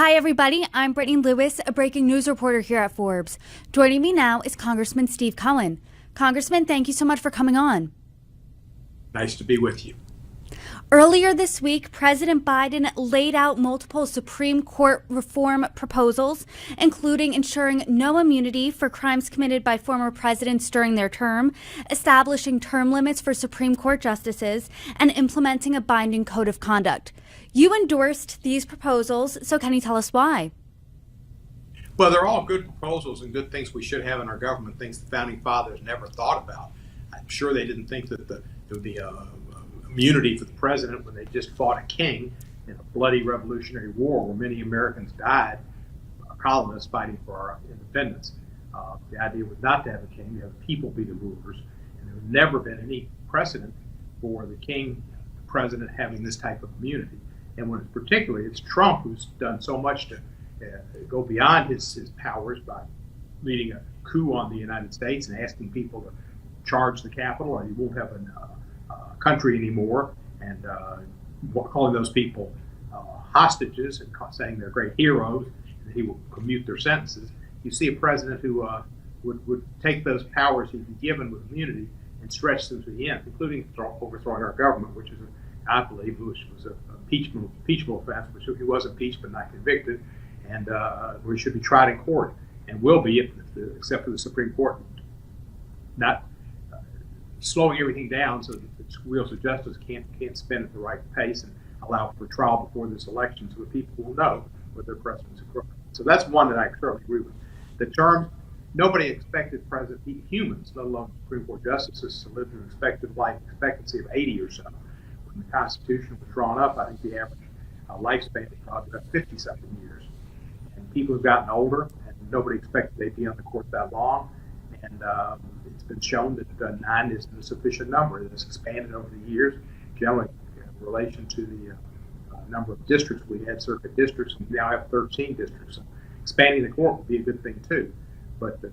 Hi, everybody. I'm Brittany Lewis, a breaking news reporter here at Forbes. Joining me now is Congressman Steve Cohen. Congressman, thank you so much for coming on. Nice to be with you. Earlier this week, President Biden laid out multiple Supreme Court reform proposals, including ensuring no immunity for crimes committed by former presidents during their term, establishing term limits for Supreme Court justices, and implementing a binding code of conduct. You endorsed these proposals, so can you tell us why? Well, they're all good proposals and good things we should have in our government, things the founding fathers never thought about. I'm sure they didn't think that there would be immunity for the president when they just fought a king in a bloody Revolutionary War where many Americans died, colonists fighting for our independence. The idea was not to have a king, to have the people be the rulers. And there has never been any precedent for the king, the president, having this type of immunity. And when particularly it's Trump who's done so much to go beyond his powers by leading a coup on the United States and asking people to charge the Capitol or you won't have a country anymore, and calling those people hostages and saying they're great heroes and that he will commute their sentences. You see a president who would take those powers he'd be given with immunity and stretch them to the end, including overthrowing our government, which is, I believe, was an impeachable offense, which he was impeached but not convicted, and where he should be tried in court and will be, except for the Supreme Court not slowing everything down so that the wheels of justice can't spin at the right pace and allow for trial before this election so that people will know what their president's crooked. So that's one that I certainly agree with. The terms, nobody expected humans, let alone Supreme Court justices, to live to an expected life expectancy of 80 or so. When the Constitution was drawn up, I think the average lifespan is probably about 50-something years. And people have gotten older, and nobody expected they'd be on the court that long. And it's been shown that 9 is a sufficient number. It has expanded over the years, generally in relation to the number of districts. We had circuit districts, and we now have 13 districts. So expanding the court would be a good thing, too. But the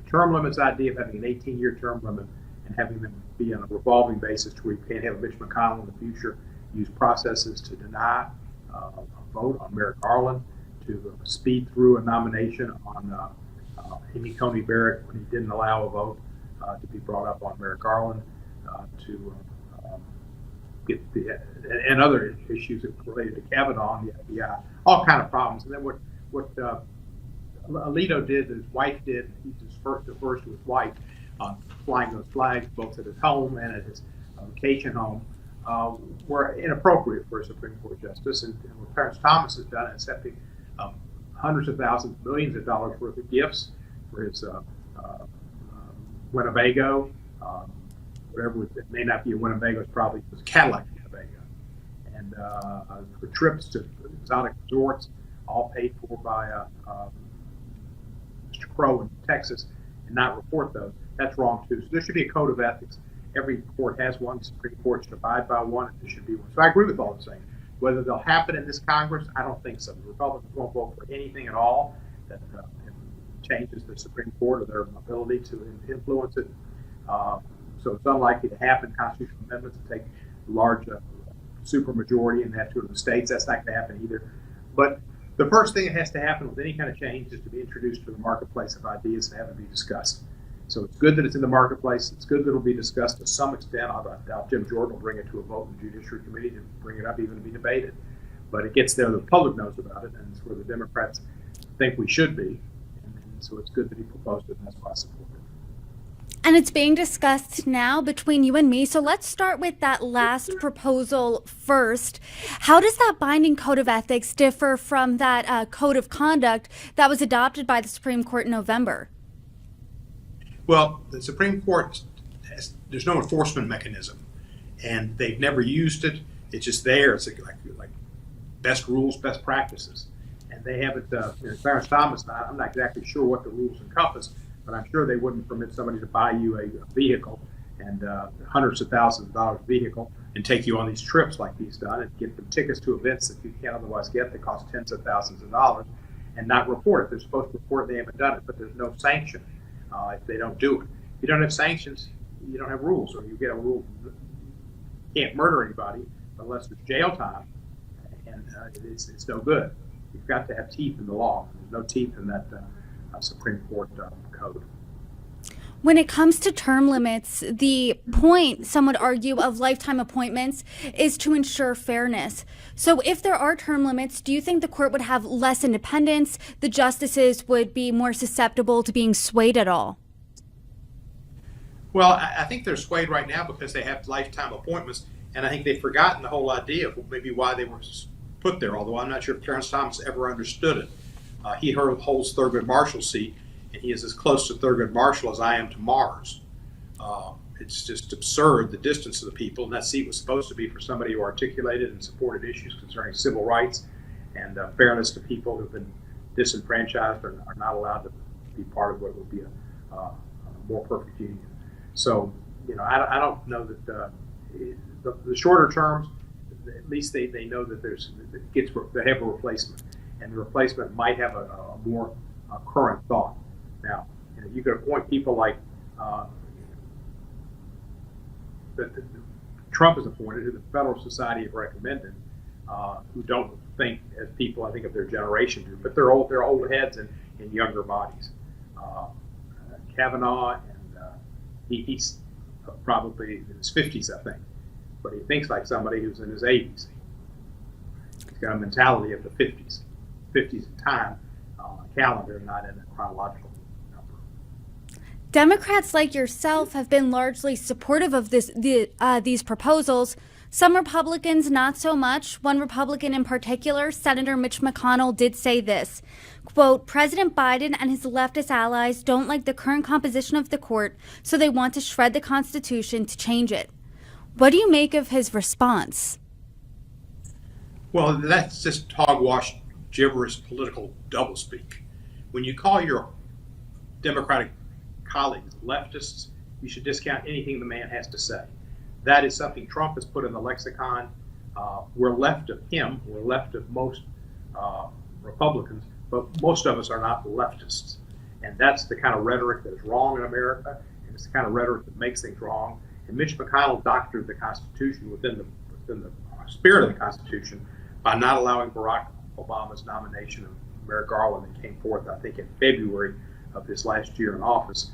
term limits idea of having an 18-year term limit and having them be on a revolving basis to where you can't have Mitch McConnell in the future use processes to deny a vote on Merrick Garland, to speed through a nomination on Amy Coney Barrett when he didn't allow a vote to be brought up on Merrick Garland, to get and other issues that related to Kavanaugh and the FBI, all kind of problems. And then what Alito did, his wife did, he defers to his wife on flying those flags both at his home and at his vacation home, were inappropriate for a Supreme Court justice. And what Clarence Thomas has done, accepting hundreds of thousands, millions of dollars worth of gifts for his Winnebago, whatever it may not be a Winnebago, it's probably a Cadillac Winnebago, and for trips to exotic resorts, all paid for by Mr. Crow in Texas, and not report those. That's wrong too. So there should be a code of ethics. Every court has one. The Supreme Court should abide by one, and there should be one. So I agree with all the saying. Whether they'll happen in this Congress, I don't think so. The Republicans won't vote for anything at all that changes the Supreme Court or their ability to influence it. So it's unlikely to happen. Constitutional amendments to take a large supermajority and have 2 of the states. That's not going to happen either. But the first thing that has to happen with any kind of change is to be introduced to the marketplace of ideas and have it be discussed. So it's good that it's in the marketplace. It's good that it'll be discussed to some extent. I doubt Jim Jordan will bring it to a vote in the Judiciary Committee to bring it up even to be debated. But it gets there, the public knows about it, and it's where the Democrats think we should be. And so it's good that he proposed it, and that's why I support it. And it's being discussed now between you and me. So let's start with that last proposal first. How does that binding code of ethics differ from that code of conduct that was adopted by the Supreme Court in November? Well, the Supreme Court, there's no enforcement mechanism, and they've never used it. It's just there. It's like best rules, best practices. And they haven't, Clarence Thomas, I'm not exactly sure what the rules encompass, but I'm sure they wouldn't permit somebody to buy you a vehicle and hundreds of thousands of dollars vehicle and take you on these trips like he's done and get them tickets to events that you can't otherwise get that cost tens of thousands of dollars and not report it. They're supposed to report it, they haven't done it, but there's no sanction if they don't do it. If you don't have sanctions, you don't have rules, or you get a rule, you can't murder anybody unless there's jail time, and it's no good. you've got to have teeth in the law. There's no teeth in that Supreme Court code. When it comes to term limits, the point, some would argue, of lifetime appointments is to ensure fairness. So if there are term limits, do you think the court would have less independence? The justices would be more susceptible to being swayed at all? Well, I think they're swayed right now because they have lifetime appointments, and I think they've forgotten the whole idea of maybe why they were put there, although I'm not sure if Clarence Thomas ever understood it. He holds Thurgood Marshall's seat, and he is as close to Thurgood Marshall as I am to Mars. It's just absurd, the distance of the people, and that seat was supposed to be for somebody who articulated and supported issues concerning civil rights and fairness to people who've been disenfranchised or are not allowed to be part of what would be a more perfect union. So, I don't know that the shorter terms, at least they know that they have a replacement, and the replacement might have a more current thought. Now, you could appoint people like that Trump has appointed, who the Federal Society have recommended, who don't think as people, I think, of their generation do, but they're old heads in younger bodies. Kavanaugh, and he's probably in his 50s, I think, but he thinks like somebody who's in his 80s. He's got a mentality of the 50s in time, calendar, not in a chronological number. Democrats like yourself have been largely supportive of these proposals. Some Republicans not so much. One Republican in particular, Senator Mitch McConnell, did say this, quote, "President Biden and his leftist allies don't like the current composition of the court, so they want to shred the Constitution to change it." What do you make of his response? Well, that's just hogwash, gibberish, political doublespeak. When you call your Democratic colleagues leftists, you should discount anything the man has to say. That is something Trump has put in the lexicon. We're left of him. We're left of most Republicans, but most of us are not leftists. And that's the kind of rhetoric that is wrong in America, and it's the kind of rhetoric that makes things wrong. And Mitch McConnell doctored the Constitution within the spirit of the Constitution by not allowing Barack Obama's nomination of Merrick Garland that came forth, I think, in February of this last year in office,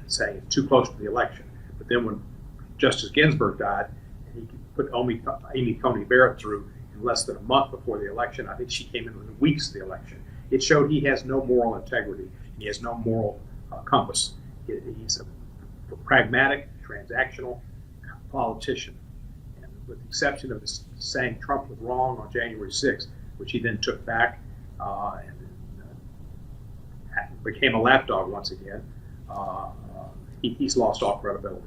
saying it's too close to the election. But then when Justice Ginsburg died, and he put Amy Coney Barrett through in less than a month before the election, I think she came in within weeks of the election. It showed he has no moral integrity, and he has no moral compass. He's a pragmatic, transactional politician. And with the exception of saying Trump was wrong on January 6th, which he then took back and became a lapdog once again, he's lost all credibility.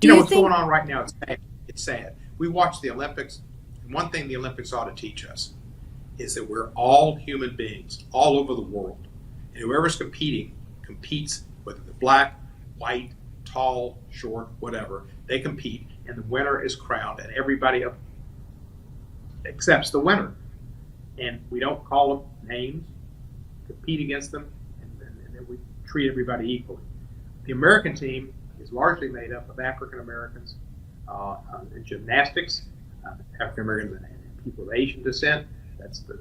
What's going on right now? It's sad. We watch the Olympics, and one thing the Olympics ought to teach us is that we're all human beings all over the world. And whoever's competing competes, whether they're black, white, tall, short, whatever, they compete, and the winner is crowned, and everybody accepts the winner. And we don't call them names, compete against them, and then we treat everybody equally. The American team is largely made up of African Americans in gymnastics, African Americans and people of Asian descent. That's the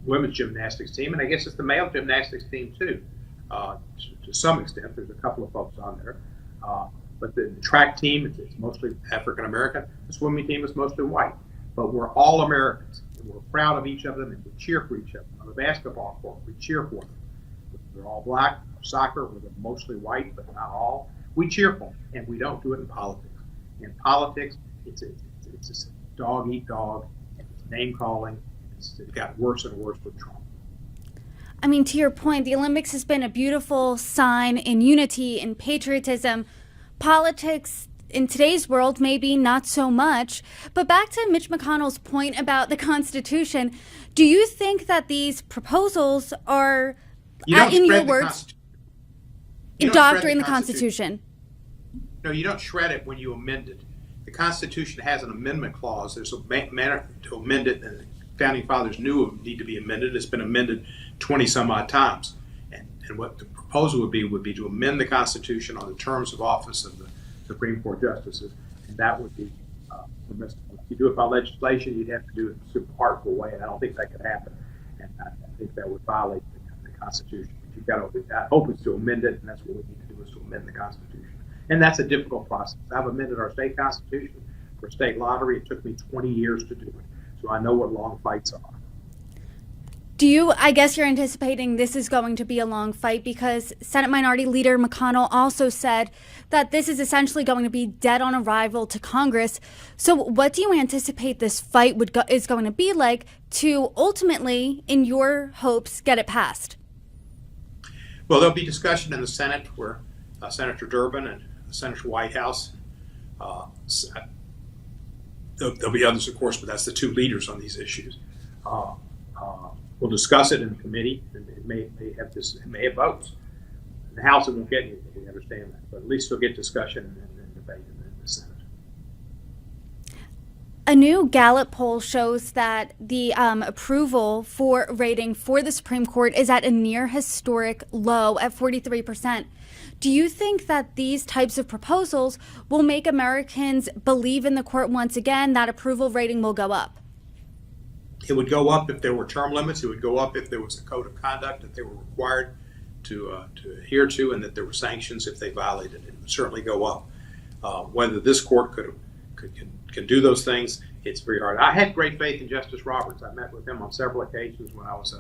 women's gymnastics team, and I guess it's the male gymnastics team too, to some extent. There's a couple of folks on there, but the track team it's mostly African American. The swimming team is mostly white, but we're all Americans, and we're proud of each of them, and we cheer for each other. On the basketball court, we cheer for them. They're all black. Soccer, where they're mostly white, but not all. We cheer for them, and we don't do it in politics. In politics, it's just dog eat dog, and it's name calling. It got worse and worse with Trump. I mean, to your point, the Olympics has been a beautiful sign in unity and patriotism. Politics in today's world, maybe not so much. But back to Mitch McConnell's point about the Constitution, do you think that these proposals are, in your words, doctoring the Constitution? No, you don't shred it when you amend it. The Constitution has an amendment clause. There's a manner to amend it, and the Founding Fathers knew it would need to be amended. It's been amended 20 some odd times. And what the proposal would be to amend the Constitution on the terms of office of the Supreme Court justices, and that would be permissible. If you do it by legislation, you'd have to do it in a super artful way, and I don't think that could happen. And I think that would violate the Constitution. But you've got to, I hope it's to amend it, and that's what we need to do, is to amend the Constitution. And that's a difficult process. I've amended our state constitution for state lottery. It took me 20 years to do it. So I know what long fights are. I guess you're anticipating this is going to be a long fight, because Senate Minority Leader McConnell also said that this is essentially going to be dead on arrival to Congress. So what do you anticipate this fight is going to be like to ultimately, in your hopes, get it passed? Well, there'll be discussion in the Senate where Senator Durbin and Senator Whitehouse, there'll be others, of course, but that's the two leaders on these issues. We'll discuss it in the committee, and it may have votes. In the House, it won't get anything. We understand that, but at least we'll get discussion and debate in the Senate. A new Gallup poll shows that the approval rating for the Supreme Court is at a near historic low at 43%. Do you think that these types of proposals will make Americans believe in the court once again, that approval rating will go up? It would go up if there were term limits. It would go up if there was a code of conduct that they were required to adhere to, and that there were sanctions if they violated it. It would certainly go up. Whether this court can do those things, it's very hard. I had great faith in Justice Roberts. I met with him on several occasions when I was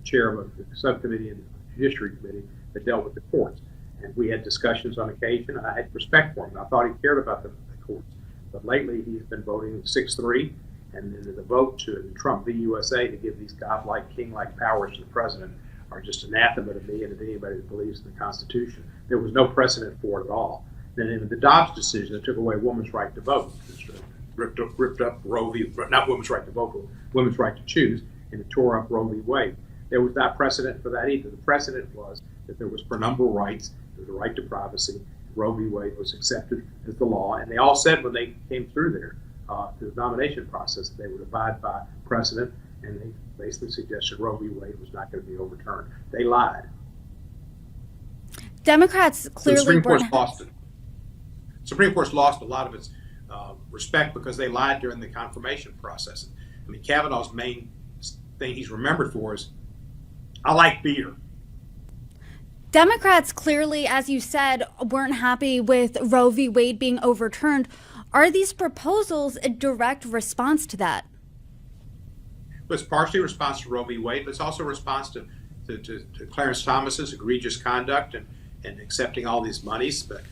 chair of a subcommittee in the Judiciary Committee that dealt with the courts. And we had discussions on occasion, and I had respect for him. I thought he cared about the courts. But lately, he's been voting 6-3. And then the vote to Trump v. USA to give these godlike, king-like powers to the president are just anathema to me and to anybody that believes in the Constitution. There was no precedent for it at all. Then in the Dobbs decision, it took away women's right to vote. Ripped up Roe v. not women's right to vote, but women's right to choose, and it tore up Roe v. Wade. There was not precedent for that either. The precedent was that there was penumbral rights, there was a right to privacy. Roe v. Wade was accepted as the law, and they all said when they came through there, the nomination process, they would abide by precedent, and they basically suggested Roe v. Wade was not going to be overturned. They lied. Democrats clearly the Supreme Court's lost it. The Supreme Court's lost a lot of its respect because they lied during the confirmation process. I mean, Kavanaugh's main thing he's remembered for is, I like beer. Democrats clearly, as you said, weren't happy with Roe v. Wade being overturned. Are these proposals a direct response to that? Well, it's partially a response to Roe v. Wade, but it's also a response to Clarence Thomas's egregious conduct and accepting all these monies. But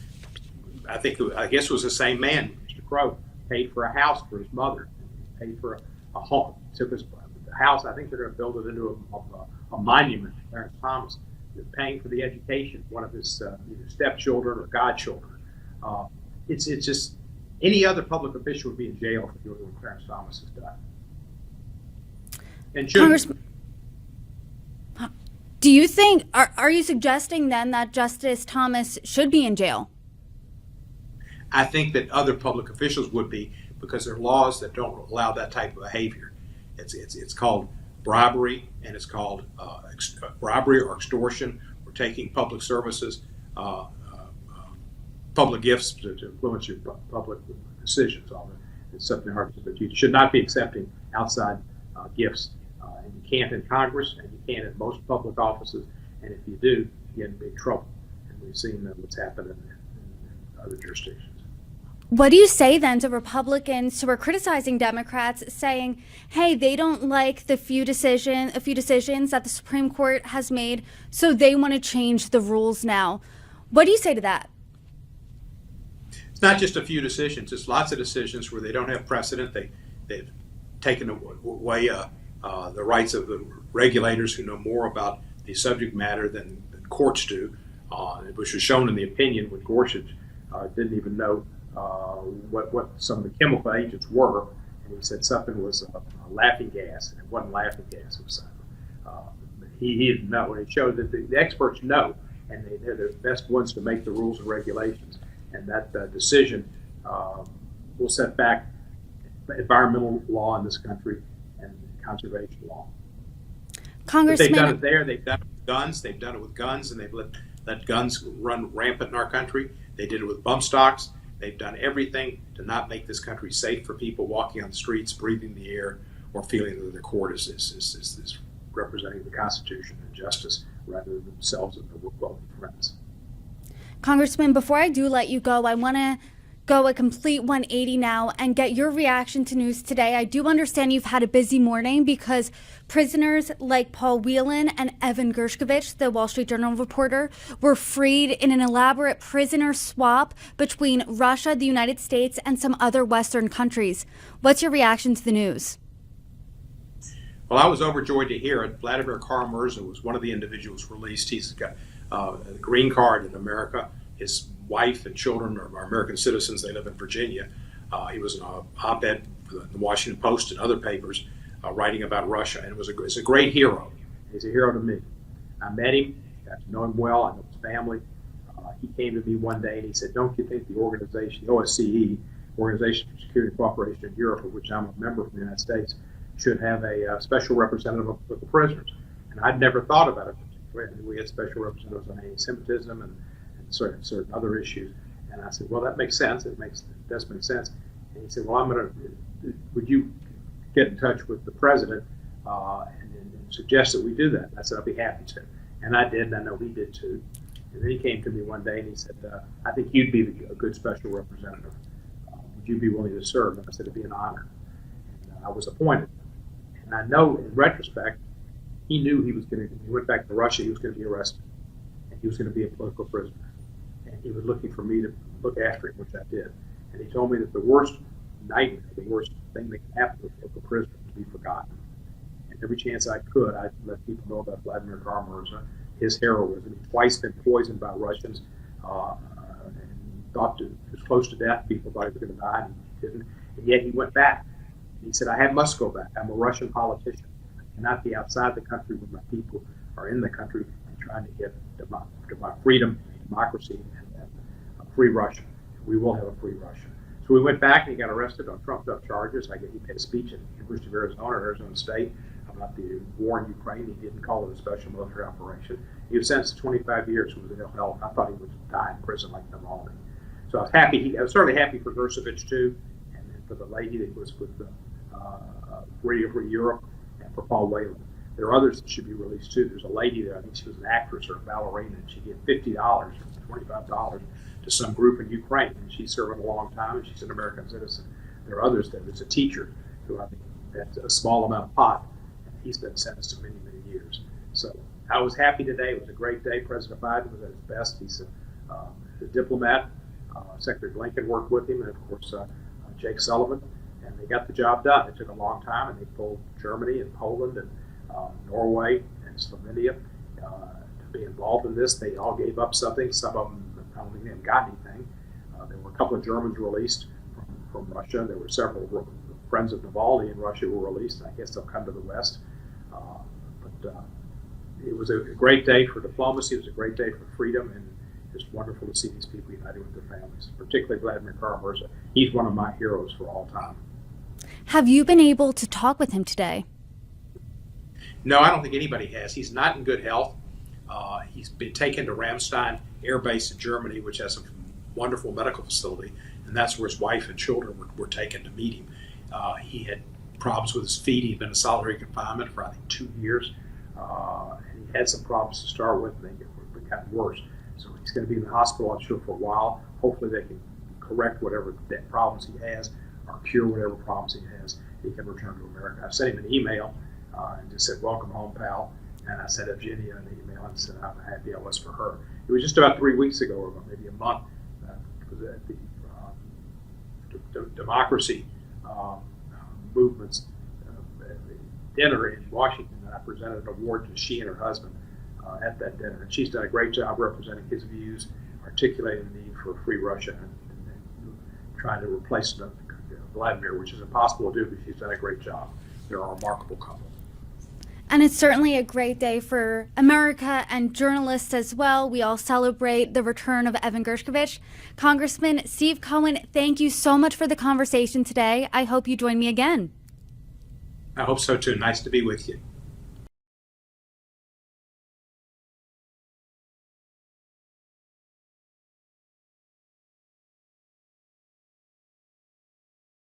I guess it was the same man, Mr. Crow, paid for a house for his mother, paid for a home, took his house. I think they're going to build it into a monument to Clarence Thomas. They're paying for the education of one of his either stepchildren or godchildren. It's just, any other public official would be in jail for doing what Clarence Thomas has done. And Congressman, do you think, are you suggesting then that Justice Thomas should be in jail? I think that other public officials would be, because there are laws that don't allow that type of behavior. It's called bribery, and it's called bribery or extortion, or taking public services, public gifts to influence your public decisions. It's something hard to do, but you should not be accepting outside gifts. And you can't in Congress, and you can't in most public offices. And if you do, you get in big trouble. And we've seen what's happened in other jurisdictions. What do you say then to Republicans who are criticizing Democrats, saying, hey, they don't like a few decisions that the Supreme Court has made, so they want to change the rules now? What do you say to that? It's not just a few decisions. It's lots of decisions where they don't have precedent. They've taken away the rights of the regulators who know more about the subject matter than courts do, which was shown in the opinion when Gorsuch didn't even know what some of the chemical agents were, and he said something was a laughing gas, and it wasn't laughing gas. It was he didn't know, and it showed that the experts know, and they're the best ones to make the rules and regulations. And that decision will set back environmental law in this country and conservation law. Congressman, they've done it there. They've done it with guns. They've done it with guns, and they've let guns run rampant in our country. They did it with bump stocks. They've done everything to not make this country safe for people walking on the streets, breathing the air, or feeling that the court is representing the Constitution and justice rather than themselves and their wealthy friends. Congressman, before I do let you go, I want to go a complete 180 now and get your reaction to news today. I do understand you've had a busy morning because prisoners like Paul Whelan and Evan Gershkovich, the Wall Street Journal reporter, were freed in an elaborate prisoner swap between Russia, the United States, and some other Western countries. What's your reaction to the news? Well, I was overjoyed to hear it. Vladimir Kara-Murza was one of the individuals released. He's got a green card in America. His wife and children are American citizens. They live in Virginia. He was an op-ed for the Washington Post and other papers writing about Russia, and it's a great hero. He's a hero to me. I met him, got to know him well. I know his family. He came to me one day and he said, "Don't you think the organization, the OSCE, Organization for Security and Cooperation in Europe, of which I'm a member from the United States, should have a special representative of the prisoners?" And I'd never thought about it. We had special representatives on anti-Semitism and certain other issues. And I said, "Well, that makes sense. It does make sense." And he said, "Well, would you get in touch with the president and suggest that we do that?" And I said, "I'll be happy to." And I did, and I know he did too. And then he came to me one day and he said, "I think you'd be a good special representative. Would you be willing to serve?" And I said, "It'd be an honor." And I was appointed. And I know, in retrospect, he knew he went back to Russia, he was going to be arrested. And he was going to be a political prisoner. And he was looking for me to look after him, which I did. And he told me that the worst nightmare, the worst thing that can happen to a political prisoner is to be forgotten. And every chance I could, I'd let people know about Vladimir Kara-Murza, his heroism. He'd twice been poisoned by Russians, and thought he was close to death. People thought he was going to die, and he didn't. And yet he went back. He said, "I must go back. I'm a Russian politician. I cannot be outside the country when my people are in the country and trying to get freedom, democracy, and a free Russia. We will have a free Russia." So we went back and he got arrested on trumped-up charges. He made a speech at the University of Arizona State, about the war in Ukraine. He didn't call it a special military operation. He was sentenced to 25 years with ill health. I thought he would die in prison like Navalny. So I was happy. I was certainly happy for Gershkovich too, and then for the lady that was with the Radio Free Europe, and for Paul Whelan. There are others that should be released too. There's a lady there, I think she was an actress or a ballerina, and she gave $50 or $25 to some group in Ukraine, and she's serving a long time, and she's an American citizen. There are others there. There's a teacher who I think had a small amount of pot, and he's been sentenced to many, many years. So I was happy today. It was a great day. President Biden was at his best. He's a diplomat. Secretary Blinken worked with him, and of course Jake Sullivan. And they got the job done. It took a long time, and they pulled Germany and Poland and Norway and Slovenia to be involved in this. They all gave up something. Some of them, I don't think they got anything. There were a couple of Germans released from Russia. There were several friends of Navalny in Russia who were released. I guess they'll come to the West. But it was a great day for diplomacy. It was a great day for freedom, and it's wonderful to see these people united with their families, particularly Vladimir Kara-Murza. He's one of my heroes for all time. Have you been able to talk with him today? No, I don't think anybody has. He's not in good health. He's been taken to Ramstein Air Base in Germany, which has a wonderful medical facility, and that's where his wife and children were taken to meet him. He had problems with his feet. He'd been in solitary confinement for, I think, 2 years. And he had some problems to start with, and they got worse. So he's going to be in the hospital, I'm sure, for a while. Hopefully they can correct whatever problems he has, or cure whatever problems he has. He can return to America. I sent him an email and just said, "Welcome home, pal." And I sent Evgenia an email and said how happy I was for her. It was just about 3 weeks ago, or maybe a month, at the democracy movement's dinner in Washington, and I presented an award to she and her husband at that dinner. And she's done a great job representing his views, articulating the need for a free Russia, and trying to replace Vladimir, which is impossible to do, but she's done a great job. They're a remarkable couple. And it's certainly a great day for America and journalists as well. We all celebrate the return of Evan Gershkovich. Congressman Steve Cohen, thank you so much for the conversation today. I hope you join me again. I hope so too. Nice to be with you.